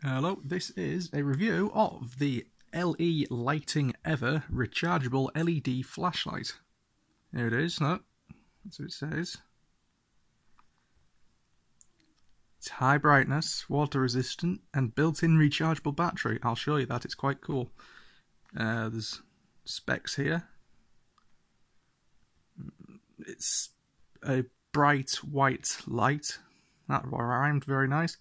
Hello, this is a review of the LE Lighting Ever Rechargeable LED Flashlight. Here it is, no, that's what it says. It's high brightness, water resistant, and built-in rechargeable battery. I'll show you that, it's quite cool. There's specs here. It's a bright white light. That rhymed very nice.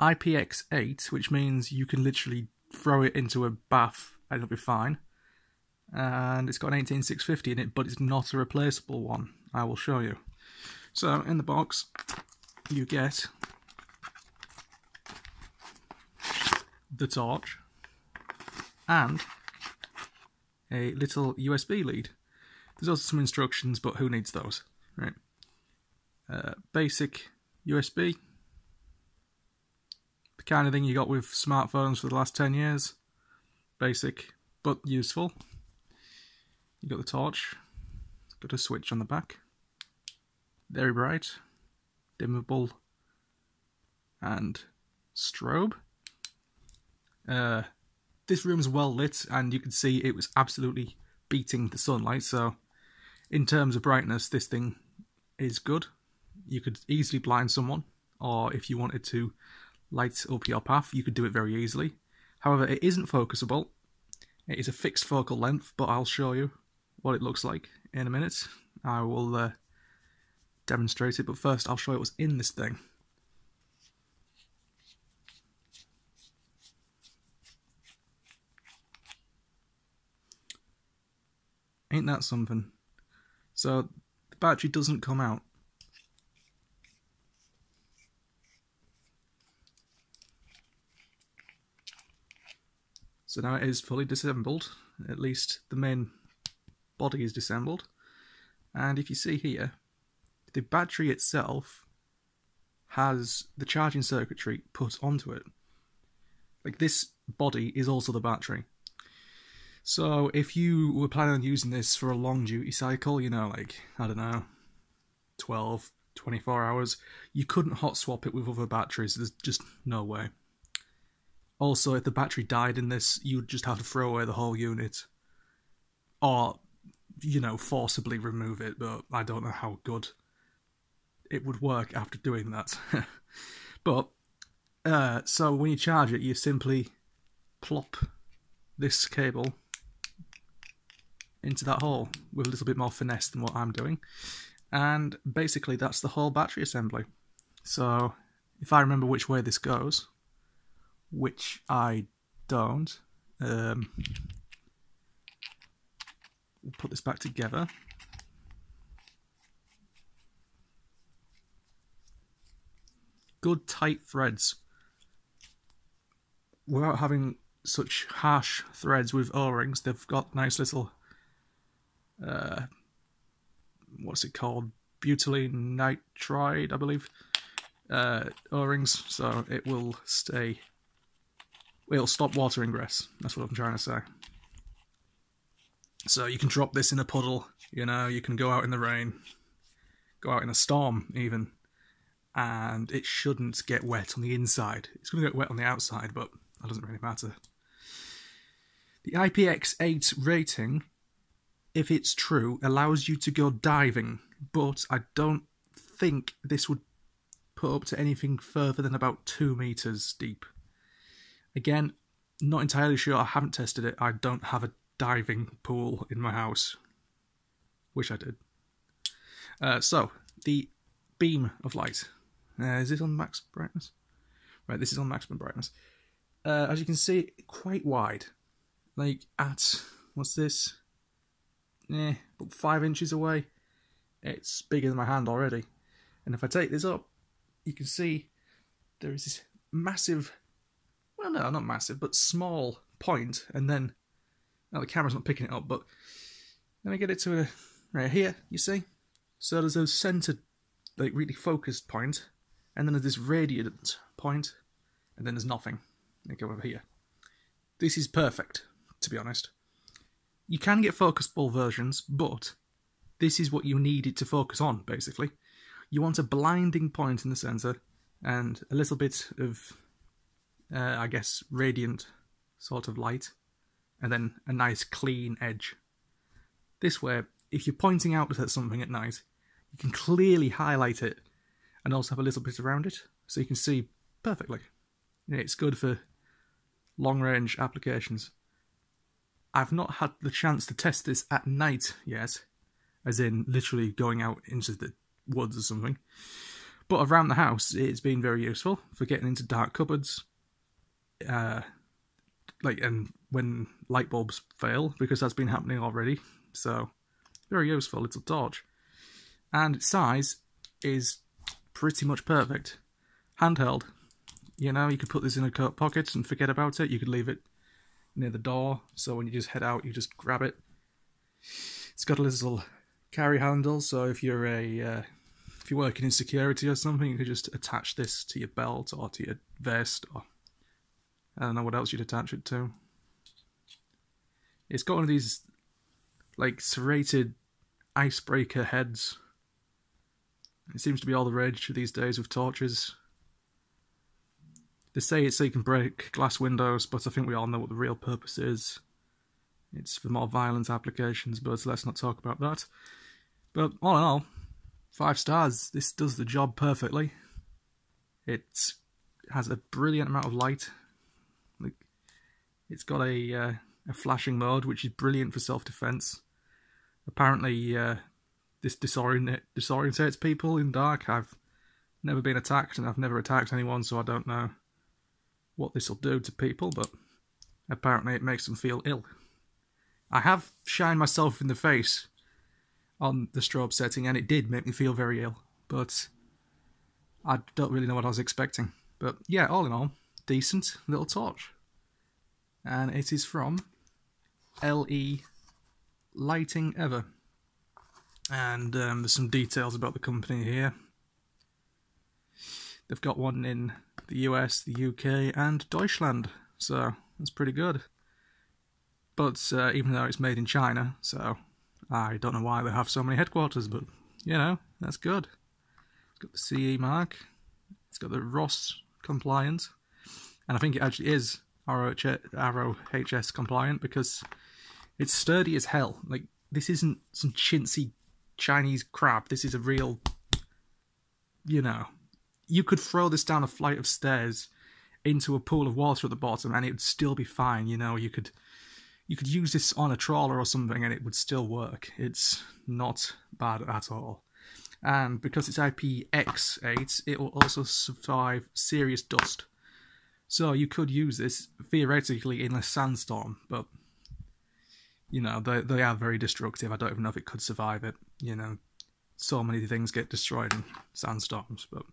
IPX8, which means you can literally throw it into a bath and it'll be fine. And it's got an 18650 in it, but it's not a replaceable one. I will show you. So in the box, you get the torch and a little USB lead. There's also some instructions, but who needs those, right? Basic USB. The kind of thing you got with smartphones for the last 10 years. Basic, but useful. You got the torch. It's got a switch on the back. Very bright. Dimmable. And strobe. This room's well lit, and you can see it was absolutely beating the sunlight, so in terms of brightness, this thing is good. You could easily blind someone, or if you wanted to light up your path, you could do it very easily. However, it isn't focusable. It is a fixed focal length, but I'll show you what it looks like in a minute. I will demonstrate it, but first I'll show you what's in this thing. Ain't that something? So, the battery doesn't come out. So now it is fully disassembled, at least the main body is disassembled. And if you see here, the battery itself has the charging circuitry put onto it. Like, this body is also the battery. So if you were planning on using this for a long duty cycle, you know, like, I don't know, 12, 24 hours, you couldn't hot swap it with other batteries. There's just no way. Also, if the battery died in this, you'd just have to throw away the whole unit. Or, you know, forcibly remove it, but I don't know how good it would work after doing that. But, so when you charge it, you simply plop this cable into that hole with a little bit more finesse than what I'm doing. And basically that's the whole battery assembly. So, if I remember which way this goes, which I don't. We'll put this back together. Good tight threads. Without having such harsh threads with O-rings, they've got nice little, what's it called? Butylene nitride, I believe. O-rings, so it will stay. It'll stop water ingress, that's what I'm trying to say. So you can drop this in a puddle, you know, you can go out in the rain, go out in a storm even, and it shouldn't get wet on the inside. It's going to get wet on the outside, but that doesn't really matter. The IPX8 rating, if it's true, allows you to go diving, but I don't think this would put up to anything further than about 2 meters deep. Again, not entirely sure, I haven't tested it. I don't have a diving pool in my house. Wish I did. So, the beam of light. Is it on max brightness? Right, this is on maximum brightness. As you can see, quite wide. Like at, what's this? About 5 inches away. It's bigger than my hand already. And if I take this up, you can see there is this massive, well no, not massive, but small point, and then, now the camera's not picking it up, but let me get it to right here, you see? So there's a centered, like really focused point, and then there's this radiant point, and then there's nothing. Let me go over here. This is perfect, to be honest. You can get focusable versions, but this is what you need it to focus on, basically. You want a blinding point in the centre, and a little bit of I guess, radiant sort of light, and then a nice clean edge. This way, if you're pointing out at something at night, you can clearly highlight it and also have a little bit around it, so you can see perfectly. It's good for long-range applications. I've not had the chance to test this at night yet, as in literally going out into the woods or something. But around the house, it's been very useful for getting into dark cupboards, and when light bulbs fail, because that's been happening already. So, very useful little torch. And its size is pretty much perfect. Handheld. You know, you could put this in a coat pocket and forget about it. You could leave it near the door, so when you just head out, you just grab it. It's got a little carry handle, so if you're working in security or something, you could just attach this to your belt or to your vest, or I don't know what else you'd attach it to. It's got one of these like serrated icebreaker heads. It seems to be all the rage these days with torches. They say it's so you can break glass windows, but I think we all know what the real purpose is. It's for more violent applications, but let's not talk about that. But all in all, 5 stars. This does the job perfectly. It has a brilliant amount of light. Like, it's got a flashing mode, which is brilliant for self-defense. Apparently, this disorientates people in dark. I've never been attacked, and I've never attacked anyone, so I don't know what this will do to people, but apparently it makes them feel ill. I have shined myself in the face on the strobe setting, and it did make me feel very ill, but I don't really know what I was expecting. But yeah, all in all, decent little torch. And it is from LE Lighting Ever. And there's some details about the company here. They've got one in the US, the UK, and Deutschland, so that's pretty good. But even though it's made in China, so I don't know why they have so many headquarters, but, you know, that's good. It's got the CE mark, it's got the RoHS compliant, and I think it actually is RoHS compliant, because it's sturdy as hell. Like, this isn't some chintzy Chinese crap, this is a real, you know, you could throw this down a flight of stairs into a pool of water at the bottom and it would still be fine, you know. You could use this on a trawler or something and it would still work. It's not bad at all. And because it's IPX8, it will also survive serious dust. So you could use this theoretically in a sandstorm, but, you know, they are very destructive. I don't even know if it could survive it, you know. So many things get destroyed in sandstorms, but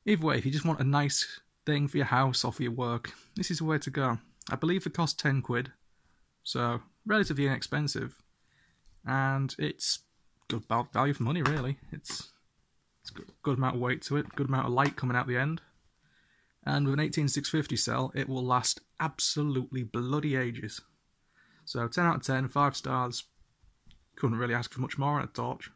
either way, if you just want a nice thing for your house or for your work, this is the way to go. I believe it costs 10 quid, so relatively inexpensive, and it's good value for money, really. It's got a good amount of weight to it, good amount of light coming out the end, and with an 18650 cell, it will last absolutely bloody ages. So 10 out of 10, 5 stars. Couldn't really ask for much more on a torch.